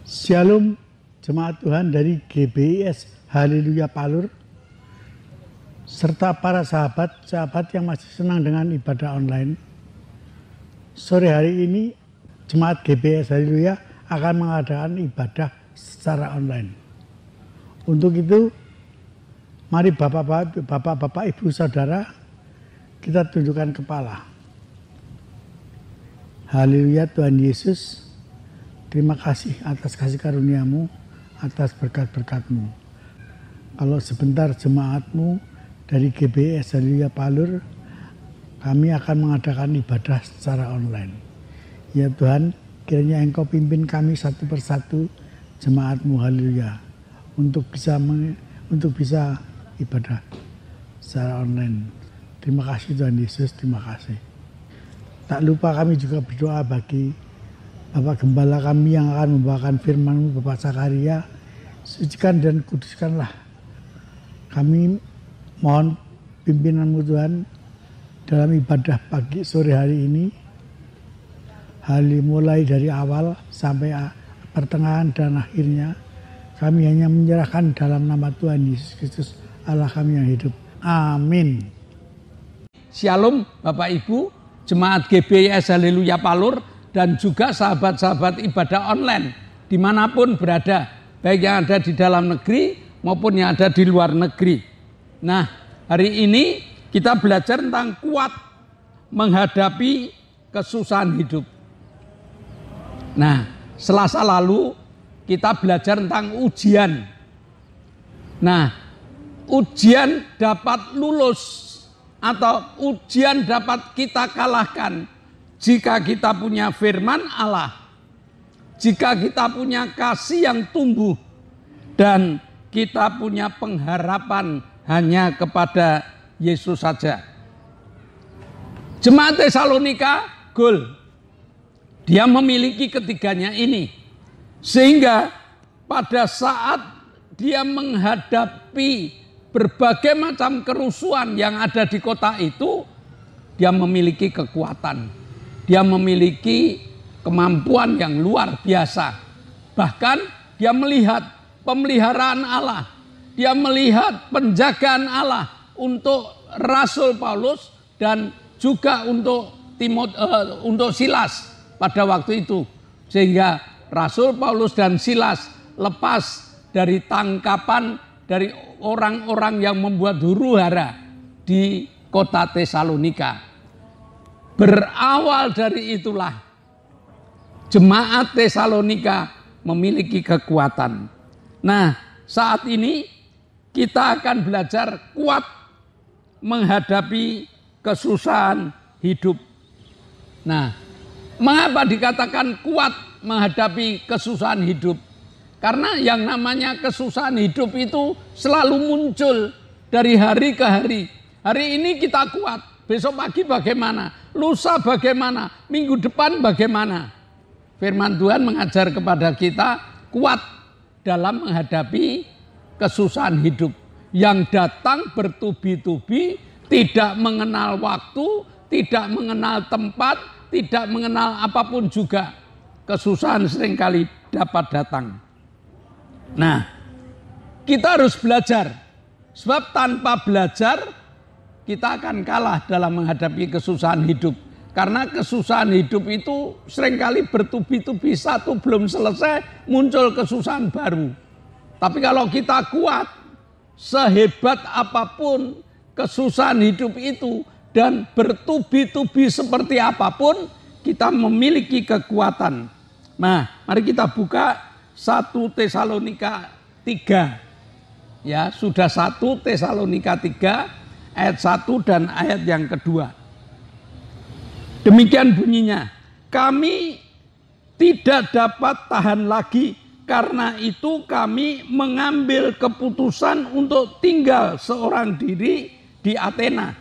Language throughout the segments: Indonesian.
Shalom jemaat Tuhan dari GBIS Haleluya Palur serta para sahabat-sahabat yang masih senang dengan ibadah online. Sore hari ini jemaat GBIS Haleluya akan mengadakan ibadah secara online. Untuk itu mari bapak-bapak, ibu, saudara, kita tundukkan kepala. Haleluya Tuhan Yesus, terima kasih atas kasih karunia-Mu, atas berkat-berkat-Mu. Kalau sebentar jemaat-Mu dari GBIS Haleluya Palur, kami akan mengadakan ibadah secara online. Ya Tuhan, kiranya Engkau pimpin kami satu persatu jemaat-Mu Haleluya untuk bisa ibadah secara online. Terima kasih Tuhan Yesus, terima kasih. Tak lupa kami juga berdoa bagi Bapak Gembala kami yang akan membawakan firman-Mu, Bapak Sakaria. Sucikan dan kuduskanlah. Kami mohon pimpinan-Mu Tuhan dalam ibadah pagi sore hari ini. Mulai dari awal sampai pertengahan dan akhirnya. Kami hanya menyerahkan dalam nama Tuhan Yesus Kristus Allah kami yang hidup. Amin. Shalom Bapak Ibu, jemaat GBIS Haleluya Palur, dan juga sahabat-sahabat ibadah online dimanapun berada, baik yang ada di dalam negeri maupun yang ada di luar negeri. Nah, hari ini kita belajar tentang kuat menghadapi kesusahan hidup. Nah, Selasa lalu kita belajar tentang ujian. Nah, ujian dapat lulus atau ujian dapat kita kalahkan jika kita punya firman Allah, jika kita punya kasih yang tumbuh, dan kita punya pengharapan hanya kepada Yesus saja. Jemaat Tesalonika goal, dia memiliki ketiganya ini, sehingga pada saat dia menghadapi berbagai macam kerusuhan yang ada di kota itu, dia memiliki kekuatan. Dia memiliki kemampuan yang luar biasa. Bahkan dia melihat pemeliharaan Allah. Dia melihat penjagaan Allah untuk Rasul Paulus dan juga untuk Silas pada waktu itu. Sehingga Rasul Paulus dan Silas lepas dari tangkapan dari orang-orang yang membuat huru-hara di kota Tesalonika. Berawal dari itulah jemaat Tesalonika memiliki kekuatan. Nah, saat ini kita akan belajar kuat menghadapi kesusahan hidup. Nah, mengapa dikatakan kuat menghadapi kesusahan hidup? Karena yang namanya kesusahan hidup itu selalu muncul dari hari ke hari. Hari ini kita kuat, besok pagi bagaimana, lusa bagaimana, minggu depan bagaimana. Firman Tuhan mengajar kepada kita kuat dalam menghadapi kesusahan hidup yang datang bertubi-tubi, tidak mengenal waktu, tidak mengenal tempat, tidak mengenal apapun juga. Kesusahan seringkali dapat datang. Nah, kita harus belajar, sebab tanpa belajar kita akan kalah dalam menghadapi kesusahan hidup. Karena kesusahan hidup itu seringkali bertubi-tubi, satu belum selesai muncul kesusahan baru. Tapi kalau kita kuat, sehebat apapun kesusahan hidup itu dan bertubi-tubi seperti apapun, kita memiliki kekuatan. Nah, mari kita buka 1 Tesalonika 3. Ya, sudah 1 Tesalonika 3 ayat 1 dan ayat yang kedua. Demikian bunyinya, kami tidak dapat tahan lagi, karena itu kami mengambil keputusan untuk tinggal seorang diri di Athena.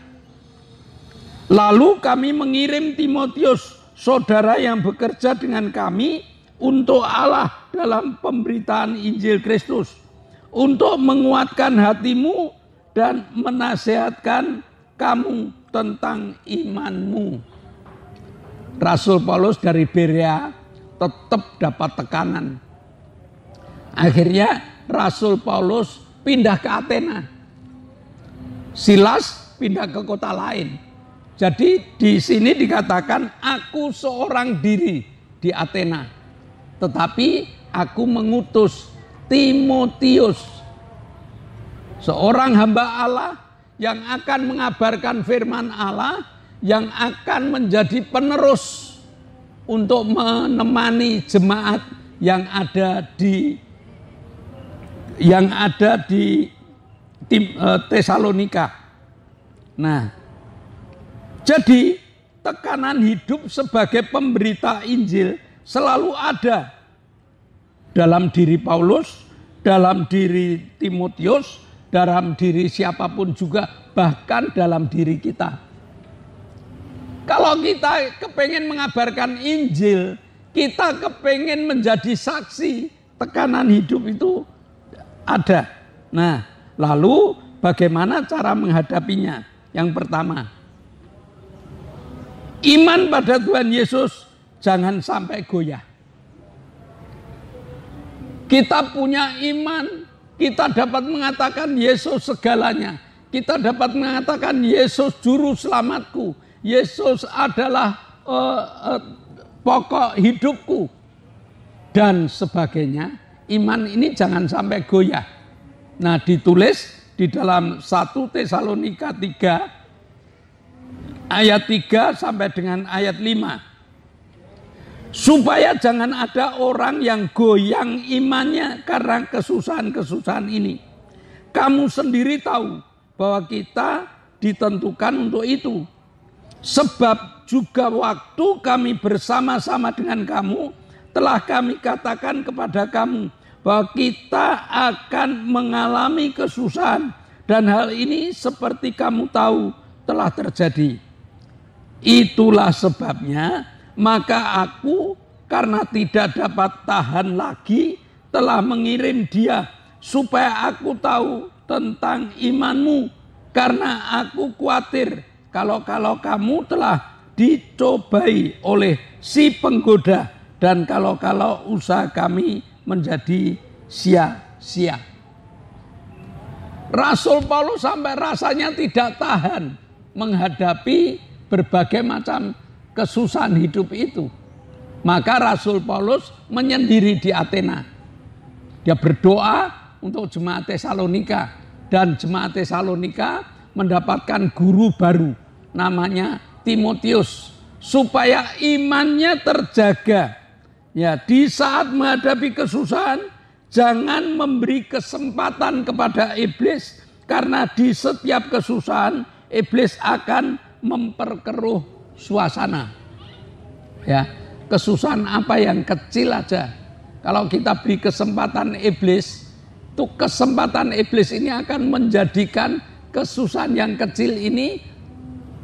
Lalu kami mengirim Timotius, saudara yang bekerja dengan kami untuk Allah dalam pemberitaan Injil Kristus, untuk menguatkan hatimu dan menasihatkan kamu tentang imanmu. Rasul Paulus dari Berea tetap dapat tekanan. Akhirnya Rasul Paulus pindah ke Athena. Silas pindah ke kota lain. Jadi di sini dikatakan aku seorang diri di Athena. Tetapi aku mengutus Timotius, seorang hamba Allah yang akan mengabarkan firman Allah, yang akan menjadi penerus untuk menemani jemaat yang ada di Tesalonika. Nah, jadi tekanan hidup sebagai pemberita Injil selalu ada dalam diri Paulus, dalam diri Timotius, dalam diri siapapun juga, bahkan dalam diri kita. Kalau kita kepengen mengabarkan Injil, kita kepengen menjadi saksi, tekanan hidup itu ada. Nah, lalu bagaimana cara menghadapinya? Yang pertama, iman pada Tuhan Yesus jangan sampai goyah. Kita punya iman, kita dapat mengatakan Yesus segalanya. Kita dapat mengatakan Yesus juru selamatku. Yesus adalah pokok hidupku. Dan sebagainya. Iman ini jangan sampai goyah. Nah, ditulis di dalam 1 Tesalonika 3 ayat 3 sampai dengan ayat 5. Supaya jangan ada orang yang goyang imannya karena kesusahan-kesusahan ini. Kamu sendiri tahu bahwa kita ditentukan untuk itu. Sebab juga waktu kami bersama-sama dengan kamu, telah kami katakan kepada kamu bahwa kita akan mengalami kesusahan. Dan hal ini seperti kamu tahu telah terjadi. Itulah sebabnya maka aku karena tidak dapat tahan lagi telah mengirim dia supaya aku tahu tentang imanmu. Karena aku khawatir kalau kamu telah dicobai oleh si penggoda dan kalau usaha kami menjadi sia-sia. Rasul Paulus sampai rasanya tidak tahan menghadapi berbagai macam kesusahan hidup itu. Maka Rasul Paulus menyendiri di Athena. Dia berdoa untuk jemaat Tesalonika. Dan jemaat Tesalonika mendapatkan guru baru. Namanya Timotius. Supaya imannya terjaga. Ya, di saat menghadapi kesusahan, jangan memberi kesempatan kepada iblis. Karena di setiap kesusahan, iblis akan memperkeruh suasana. Ya, kesusahan apa yang kecil aja. Kalau kita beri kesempatan iblis, tuh kesempatan iblis ini akan menjadikan kesusahan yang kecil ini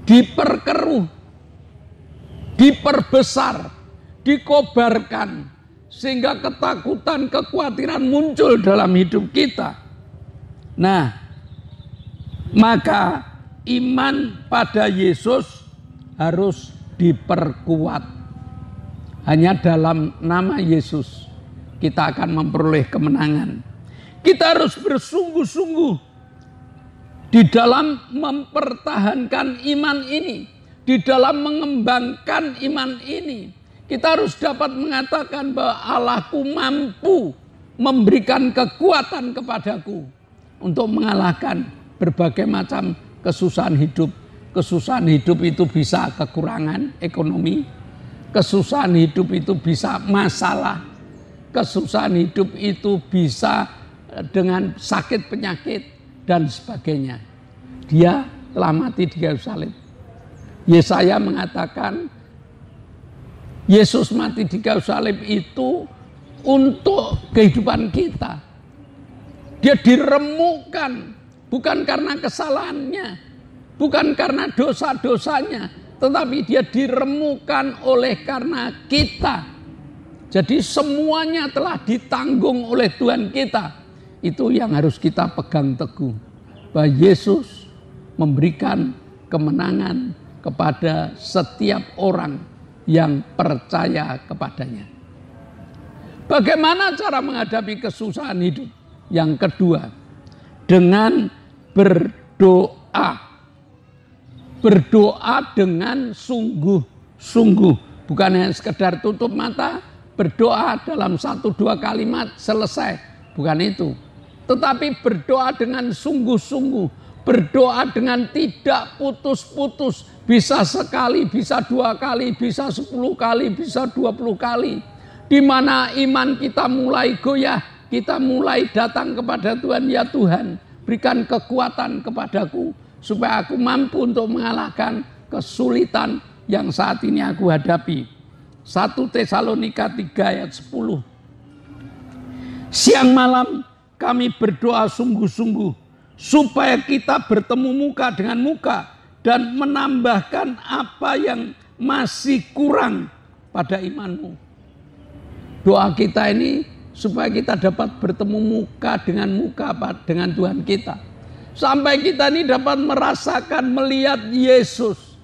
diperkeruh, diperbesar, dikobarkan sehingga ketakutan, kekhawatiran muncul dalam hidup kita. Nah, maka iman pada Yesus harus diperkuat. Hanya dalam nama Yesus kita akan memperoleh kemenangan. Kita harus bersungguh-sungguh di dalam mempertahankan iman ini, di dalam mengembangkan iman ini. Kita harus dapat mengatakan bahwa Allahku mampu memberikan kekuatan kepadaku untuk mengalahkan berbagai macam kesusahan hidup. Kesusahan hidup itu bisa kekurangan ekonomi, kesusahan hidup itu bisa masalah, kesusahan hidup itu bisa dengan sakit penyakit dan sebagainya. Dia telah mati di kayu salib. Yesaya mengatakan Yesus mati di kayu salib itu untuk kehidupan kita. Dia diremukkan bukan karena kesalahannya, bukan karena dosa-dosanya, tetapi dia diremukkan oleh karena kita. Jadi semuanya telah ditanggung oleh Tuhan kita. Itu yang harus kita pegang teguh. Bahwa Yesus memberikan kemenangan kepada setiap orang yang percaya kepadanya. Bagaimana cara menghadapi kesusahan hidup? Yang kedua, dengan berdoa. Berdoa dengan sungguh-sungguh. Bukan hanya sekedar tutup mata, berdoa dalam 1-2 kalimat selesai. Bukan itu. Tetapi berdoa dengan sungguh-sungguh. Berdoa dengan tidak putus-putus. Bisa sekali, bisa 2 kali, bisa 10 kali, bisa 20 kali. Di mana iman kita mulai goyah, kita mulai datang kepada Tuhan. Ya Tuhan, berikan kekuatan kepadaku supaya aku mampu untuk mengalahkan kesulitan yang saat ini aku hadapi. 1 Tesalonika 3 ayat 10. Siang malam kami berdoa sungguh-sungguh supaya kita bertemu muka dengan muka dan menambahkan apa yang masih kurang pada imanmu. Doa kita ini supaya kita dapat bertemu muka dengan Tuhan kita. Sampai kita ini dapat merasakan, melihat Yesus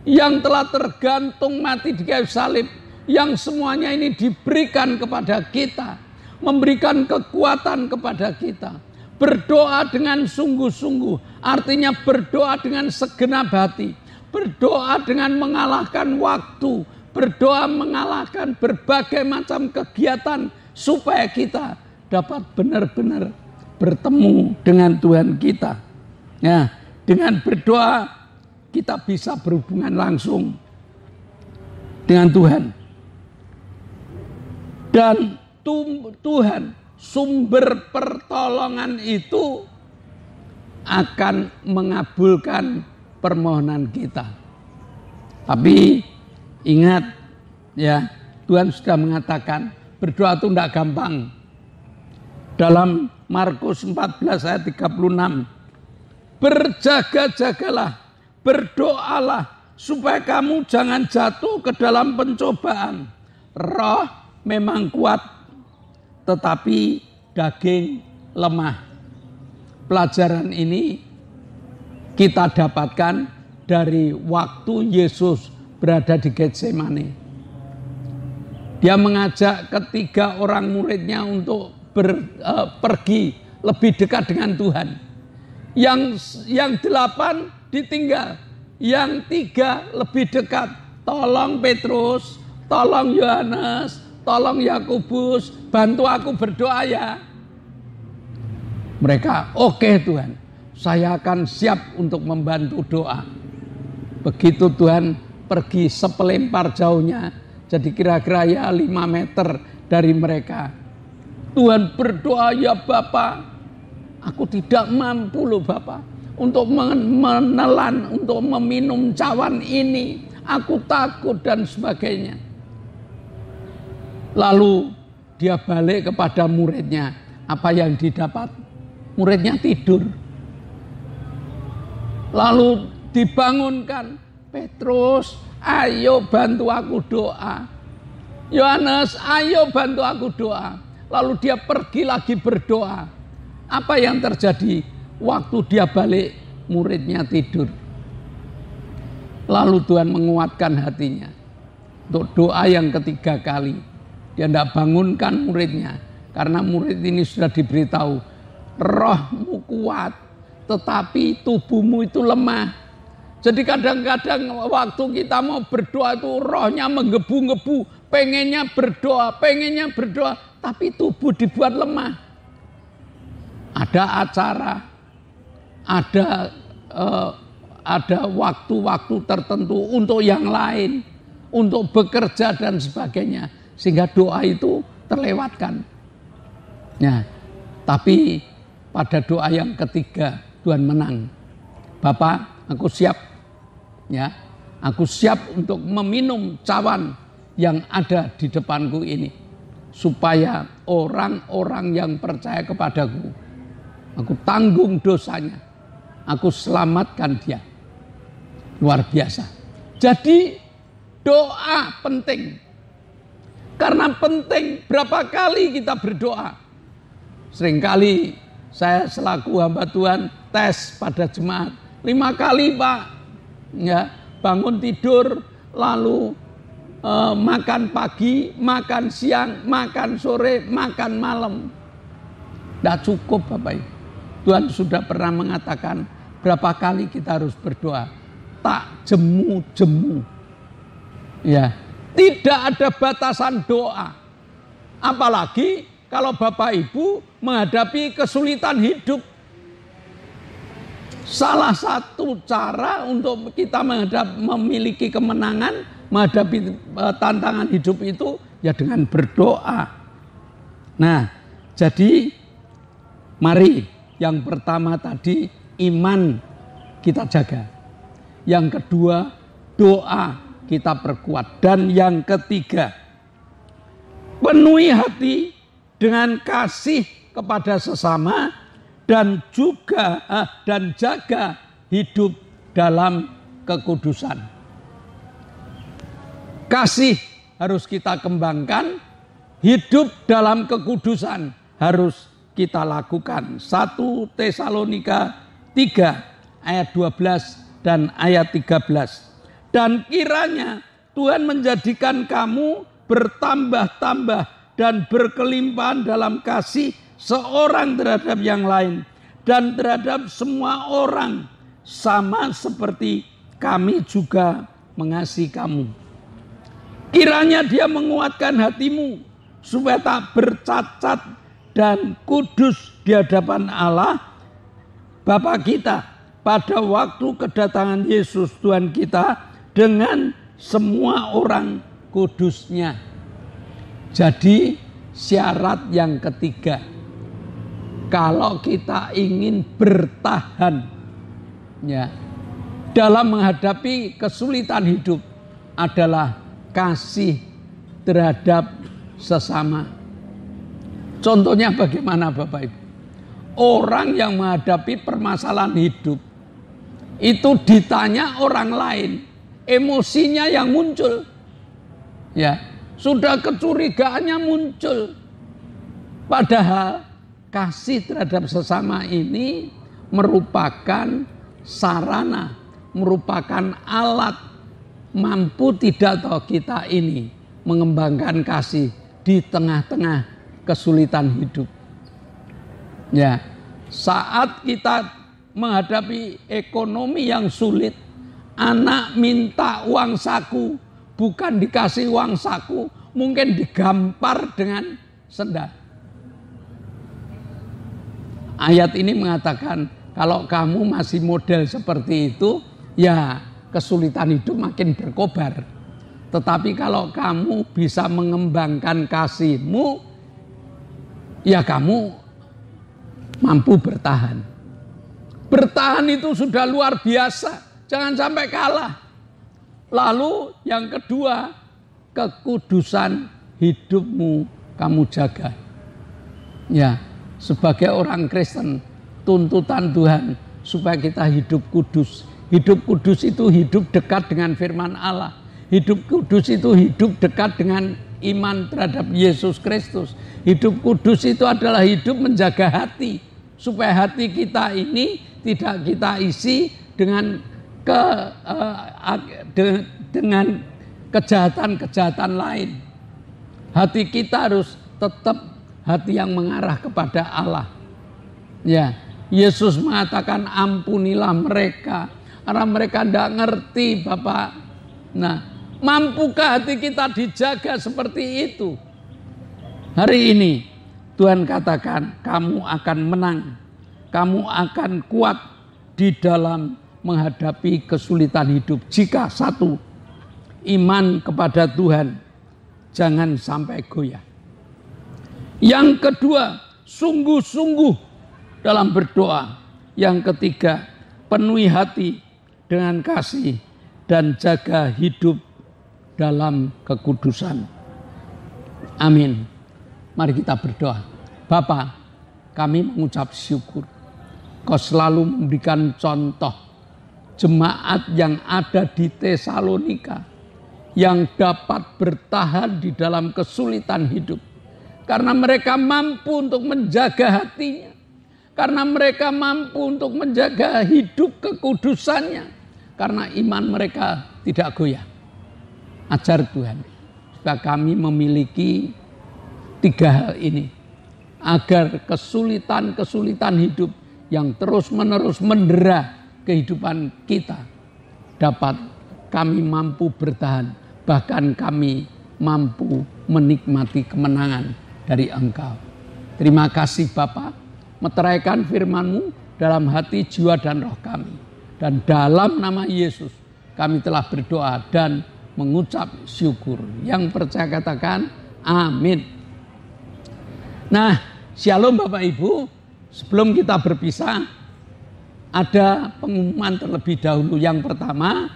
yang telah tergantung mati di kayu salib, yang semuanya ini diberikan kepada kita, memberikan kekuatan kepada kita. Berdoa dengan sungguh-sungguh, artinya berdoa dengan segenap hati, berdoa dengan mengalahkan waktu, berdoa mengalahkan berbagai macam kegiatan supaya kita dapat benar-benar bertemu dengan Tuhan kita. Nah, dengan berdoa kita bisa berhubungan langsung dengan Tuhan. Dan Tuhan, sumber pertolongan itu akan mengabulkan permohonan kita. Tapi ingat ya, Tuhan sudah mengatakan berdoa itu tidak gampang. Dalam Markus 14 ayat 36, berjaga-jagalah, berdoalah supaya kamu jangan jatuh ke dalam pencobaan. Roh memang kuat, tetapi daging lemah. Pelajaran ini kita dapatkan dari waktu Yesus berada di Getsemani. Dia mengajak ketiga orang muridnya untuk pergi lebih dekat dengan Tuhan. Yang 8 ditinggal, yang 3 lebih dekat. Tolong Petrus, tolong Yohanes, tolong Yakobus, bantu aku berdoa ya. Mereka, oke Tuhan, saya akan siap untuk membantu doa. Begitu Tuhan pergi sepelempar jauhnya, jadi kira-kira ya 5 meter dari mereka. Tuhan berdoa, ya Bapa, aku tidak mampu loh Bapa untuk menelan, untuk meminum cawan ini. Aku takut dan sebagainya. Lalu dia balik kepada muridnya. Apa yang didapat? Muridnya tidur. Lalu dibangunkan. Petrus, ayo bantu aku doa. Yohanes, ayo bantu aku doa. Lalu dia pergi lagi berdoa. Apa yang terjadi? Waktu dia balik, muridnya tidur. Lalu Tuhan menguatkan hatinya untuk doa yang ketiga kali. Dia tidak bangunkan muridnya, karena murid ini sudah diberitahu, rohmu kuat, tetapi tubuhmu itu lemah. Jadi kadang-kadang waktu kita mau berdoa itu rohnya menggebu-gebu, pengennya berdoa, tapi tubuh dibuat lemah. Ada acara, ada waktu-waktu tertentu untuk yang lain, untuk bekerja dan sebagainya, sehingga doa itu terlewatkan. Nah, tapi pada doa yang ketiga Tuhan menang. Bapak, aku siap, ya, aku siap untuk meminum cawan yang ada di depanku ini, supaya orang-orang yang percaya kepadaku, aku tanggung dosanya, aku selamatkan dia. Luar biasa. Jadi doa penting. Karena penting, berapa kali kita berdoa. Seringkali saya selaku hamba Tuhan tes pada jemaat. 5 kali Pak, ya, bangun tidur lalu makan pagi, makan siang, makan sore, makan malam. Tidak cukup Bapak Ibu. Tuhan sudah pernah mengatakan berapa kali kita harus berdoa. Tak jemu-jemu. Ya, tidak ada batasan doa. Apalagi kalau Bapak Ibu menghadapi kesulitan hidup. Salah satu cara untuk kita memiliki kemenangan, menghadapi tantangan hidup itu ya dengan berdoa. Nah, jadi mari yang pertama tadi iman kita jaga. Yang kedua doa kita perkuat. Dan yang ketiga penuhi hati dengan kasih kepada sesama dan juga dan jaga hidup dalam kekudusan. Kasih harus kita kembangkan, hidup dalam kekudusan harus kita lakukan. 1 Tesalonika 3 ayat 12 dan ayat 13. Dan kiranya Tuhan menjadikan kamu bertambah-tambah dan berkelimpahan dalam kasih seorang terhadap yang lain dan terhadap semua orang, sama seperti kami juga mengasihi kamu. Kiranya Dia menguatkan hatimu supaya tak bercacat dan kudus di hadapan Allah Bapa kita pada waktu kedatangan Yesus Tuhan kita dengan semua orang kudusnya. Jadi syarat yang ketiga, kalau kita ingin bertahan ya dalam menghadapi kesulitan hidup adalah kasih terhadap sesama. Contohnya bagaimana Bapak Ibu? Orang yang menghadapi permasalahan hidup itu ditanya orang lain, emosinya yang muncul. Ya, sudah kecurigaannya muncul. Padahal kasih terhadap sesama ini merupakan sarana, merupakan alat. Mampu tidak tahu kita ini mengembangkan kasih di tengah-tengah kesulitan hidup. Ya, saat kita menghadapi ekonomi yang sulit, anak minta uang saku, bukan dikasih uang saku, mungkin digampar dengan sendal. Ayat ini mengatakan kalau kamu masih model seperti itu, ya kesulitan hidup makin berkobar. Tetapi kalau kamu bisa mengembangkan kasihmu, ya kamu mampu bertahan. Bertahan itu sudah luar biasa. Jangan sampai kalah. Lalu yang kedua, kekudusan hidupmu kamu jaga. Ya, sebagai orang Kristen, tuntutan Tuhan supaya kita hidup kudus. Hidup kudus itu hidup dekat dengan firman Allah. Hidup kudus itu hidup dekat dengan iman terhadap Yesus Kristus. Hidup kudus itu adalah hidup menjaga hati. Supaya hati kita ini tidak kita isi dengan kejahatan-kejahatan lain. Hati kita harus tetap hati yang mengarah kepada Allah. Ya, Yesus mengatakan ampunilah mereka karena mereka tidak ngerti Bapak. Nah, mampukah hati kita dijaga seperti itu? Hari ini Tuhan katakan kamu akan menang. Kamu akan kuat di dalam menghadapi kesulitan hidup. Jika satu, iman kepada Tuhan jangan sampai goyah. Yang kedua, sungguh-sungguh dalam berdoa. Yang ketiga, penuhi hati dengan kasih dan jaga hidup dalam kekudusan. Amin. Mari kita berdoa. Bapa, kami mengucap syukur. Kau selalu memberikan contoh jemaat yang ada di Tesalonika yang dapat bertahan di dalam kesulitan hidup. Karena mereka mampu untuk menjaga hatinya. Karena mereka mampu untuk menjaga hidup kekudusannya. Karena iman mereka tidak goyah. Ajar Tuhan. supaya kami memiliki 3 hal ini. Agar kesulitan-kesulitan hidup yang terus-menerus mendera kehidupan kita dapat kami mampu bertahan, bahkan kami mampu menikmati kemenangan dari Engkau. Terima kasih Bapa, meteraikan firman-Mu dalam hati, jiwa, dan roh kami. Dan dalam nama Yesus kami telah berdoa dan mengucap syukur. Yang percaya katakan amin. Nah, shalom Bapak Ibu, sebelum kita berpisah, ada pengumuman terlebih dahulu. Yang pertama,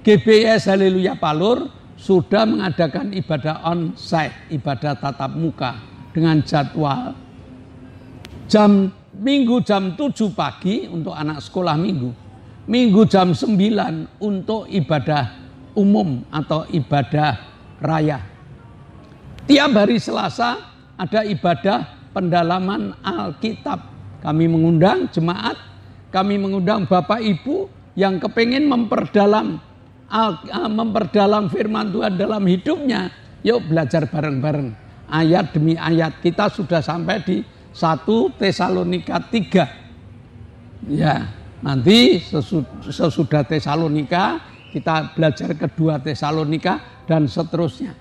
GBS Haleluya Palur sudah mengadakan ibadah onsite, ibadah tatap muka dengan jadwal Minggu jam 7 pagi untuk anak sekolah minggu, Minggu jam 9 untuk ibadah umum atau ibadah raya. Tiap hari Selasa ada ibadah pendalaman Alkitab. Kami mengundang jemaat, kami mengundang Bapak Ibu yang kepengen memperdalam firman Tuhan dalam hidupnya. Yuk belajar bareng-bareng ayat demi ayat. Kita sudah sampai di 1 Tesalonika 3. Ya, nanti sesudah Tesalonika kita belajar kedua Tesalonika dan seterusnya.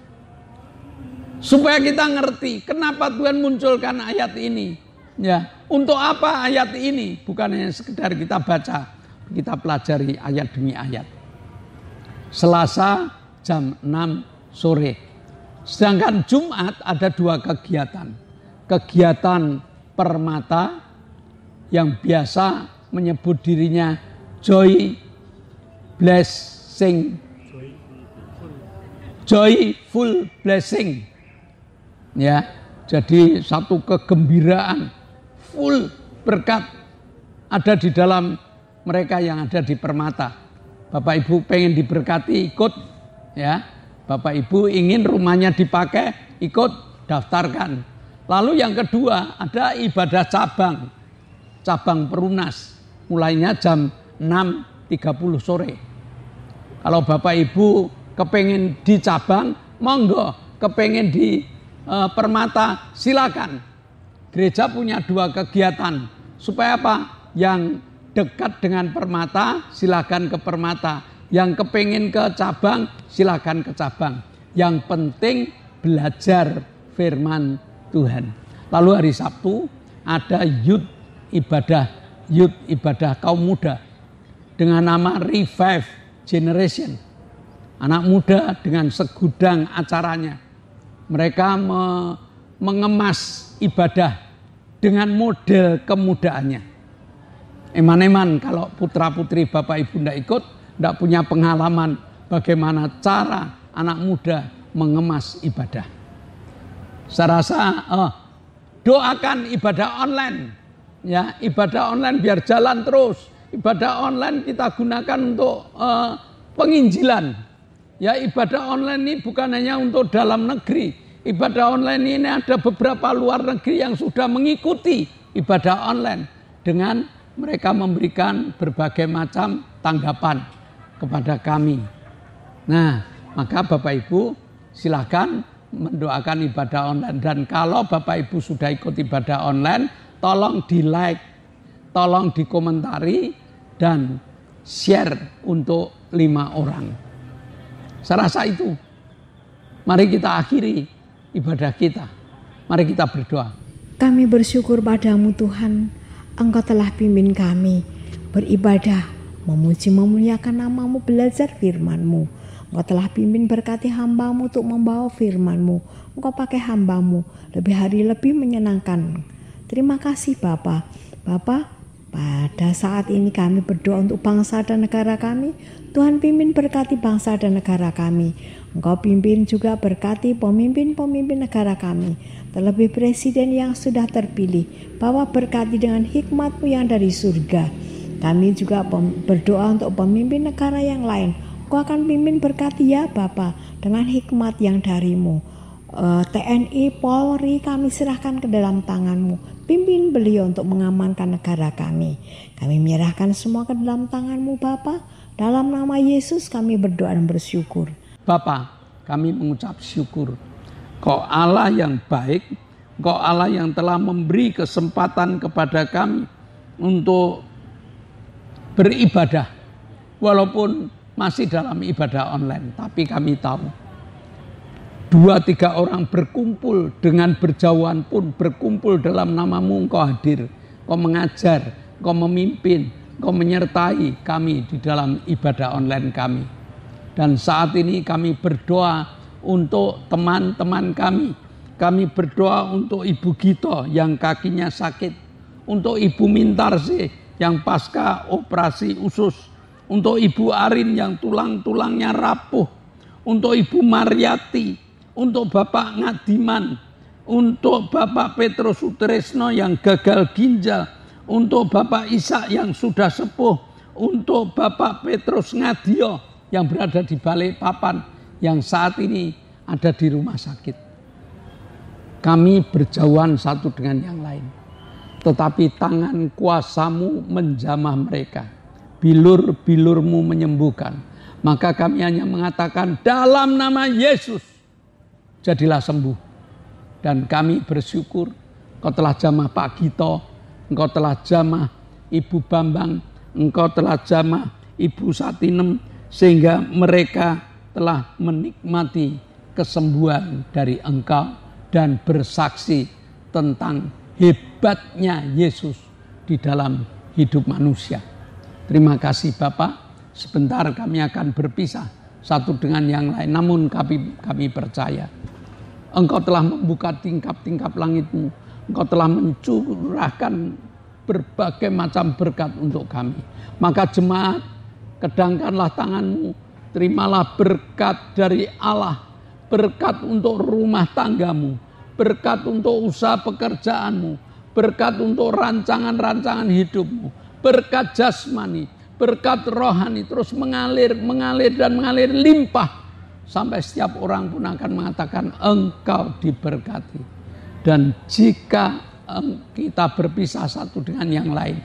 Supaya kita ngerti kenapa Tuhan munculkan ayat ini. Ya, untuk apa ayat ini? Bukan hanya sekedar kita baca, kita pelajari ayat demi ayat. Selasa jam 6 sore. Sedangkan Jumat ada 2 kegiatan. Kegiatan Permata yang biasa menyebut dirinya joyful blessing. Ya, jadi satu kegembiraan full berkat ada di dalam mereka yang ada di Permata. Bapak Ibu pengen diberkati, ikut ya. Bapak Ibu ingin rumahnya dipakai, ikut daftarkan. Lalu yang kedua ada ibadah cabang perunas, mulainya jam 6.30 sore. Kalau Bapak Ibu kepengen di cabang, monggo. Kepengen di Permata, silakan. Gereja punya 2 kegiatan. Supaya apa? Yang dekat dengan Permata, silakan ke Permata. Yang kepengen ke cabang, silakan ke cabang. Yang penting belajar firman Tuhan. Lalu hari Sabtu ada ibadah kaum muda dengan nama Revive Generation. Anak muda dengan segudang acaranya. Mereka mengemas ibadah dengan model kemudaannya. Eman-eman kalau putra-putri Bapak Ibu tidak ikut, tidak punya pengalaman bagaimana cara anak muda mengemas ibadah. Saya rasa doakan ibadah online. Ya, ibadah online biar jalan terus. Ibadah online kita gunakan untuk penginjilan. Ya, ibadah online ini bukan hanya untuk dalam negeri. Ibadah online ini ada beberapa luar negeri yang sudah mengikuti ibadah online dengan mereka memberikan berbagai macam tanggapan kepada kami. Nah, maka Bapak Ibu silakan mendoakan ibadah online. Dan kalau Bapak Ibu sudah ikut ibadah online, tolong di like, tolong dikomentari dan share untuk 5 orang. Saya rasa itu. Mari kita akhiri ibadah kita. Mari kita berdoa. Kami bersyukur padamu Tuhan, Engkau telah pimpin kami beribadah, memuji memuliakan namamu, belajar firman-Mu. Engkau telah pimpin berkati hamba-Mu untuk membawa firman-Mu. Engkau pakai hamba-Mu lebih hari lebih menyenangkan. Terima kasih Bapa. Bapa, pada saat ini kami berdoa untuk bangsa dan negara kami. Tuhan pimpin berkati bangsa dan negara kami. Engkau pimpin juga berkati pemimpin-pemimpin negara kami. Terlebih presiden yang sudah terpilih. Bawa berkati dengan hikmat-Mu yang dari surga. Kami juga berdoa untuk pemimpin negara yang lain. Engkau akan pimpin berkati ya Bapa dengan hikmat yang dari-Mu. TNI, Polri kami serahkan ke dalam tangan-Mu. Pimpin beliau untuk mengamankan negara kami. Kami menyerahkan semua ke dalam tangan-Mu Bapa. Dalam nama Yesus kami berdoa dan bersyukur. Bapa, kami mengucap syukur. Kau Allah yang baik, Kau Allah yang telah memberi kesempatan kepada kami untuk beribadah. Walaupun masih dalam ibadah online, tapi kami tahu 2-3 orang berkumpul dengan berjauhan pun berkumpul dalam nama-Mu, Engkau hadir, Engkau mengajar, Engkau memimpin, Engkau menyertai kami di dalam ibadah online kami. Dan saat ini kami berdoa untuk teman-teman kami. Kami berdoa untuk Ibu Gito yang kakinya sakit, untuk Ibu Mintarsi yang pasca operasi usus, untuk Ibu Arin yang tulang-tulangnya rapuh, untuk Ibu Mariati, untuk Bapak Ngadiman, untuk Bapak Petrus Sutresno yang gagal ginjal, untuk Bapak Ishak yang sudah sepuh, untuk Bapak Petrus Ngadio yang berada di Balikpapan, yang saat ini ada di rumah sakit. Kami berjauhan satu dengan yang lain, tetapi tangan kuasa-Mu menjamah mereka, bilur-bilur-Mu menyembuhkan. Maka kami hanya mengatakan dalam nama Yesus, jadilah sembuh. Dan kami bersyukur Engkau telah jamah Pak Gito, Engkau telah jamah Ibu Bambang, Engkau telah jamah Ibu Satinem, sehingga mereka telah menikmati kesembuhan dari Engkau dan bersaksi tentang hebatnya Yesus di dalam hidup manusia. Terima kasih Bapak. Sebentar kami akan berpisah satu dengan yang lain, namun kami percaya Engkau telah membuka tingkap-tingkap langit-Mu. Engkau telah mencurahkan berbagai macam berkat untuk kami. Maka jemaat, kedangkanlah tangan-Mu, terimalah berkat dari Allah, berkat untuk rumah tanggamu, berkat untuk usaha pekerjaanmu, berkat untuk rancangan-rancangan hidupmu, berkat jasmani, berkat rohani terus mengalir dan mengalir limpah. Sampai setiap orang pun akan mengatakan engkau diberkati. Dan jika kita berpisah satu dengan yang lain,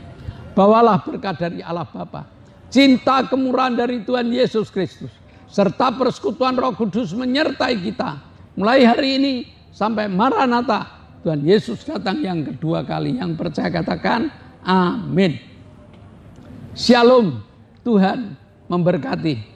bawalah berkat dari Allah Bapa, cinta kemurahan dari Tuhan Yesus Kristus, serta persekutuan Roh Kudus menyertai kita mulai hari ini sampai Maranatha, Tuhan Yesus datang yang kedua kali. Yang percaya katakan amin. Shalom, Tuhan memberkati.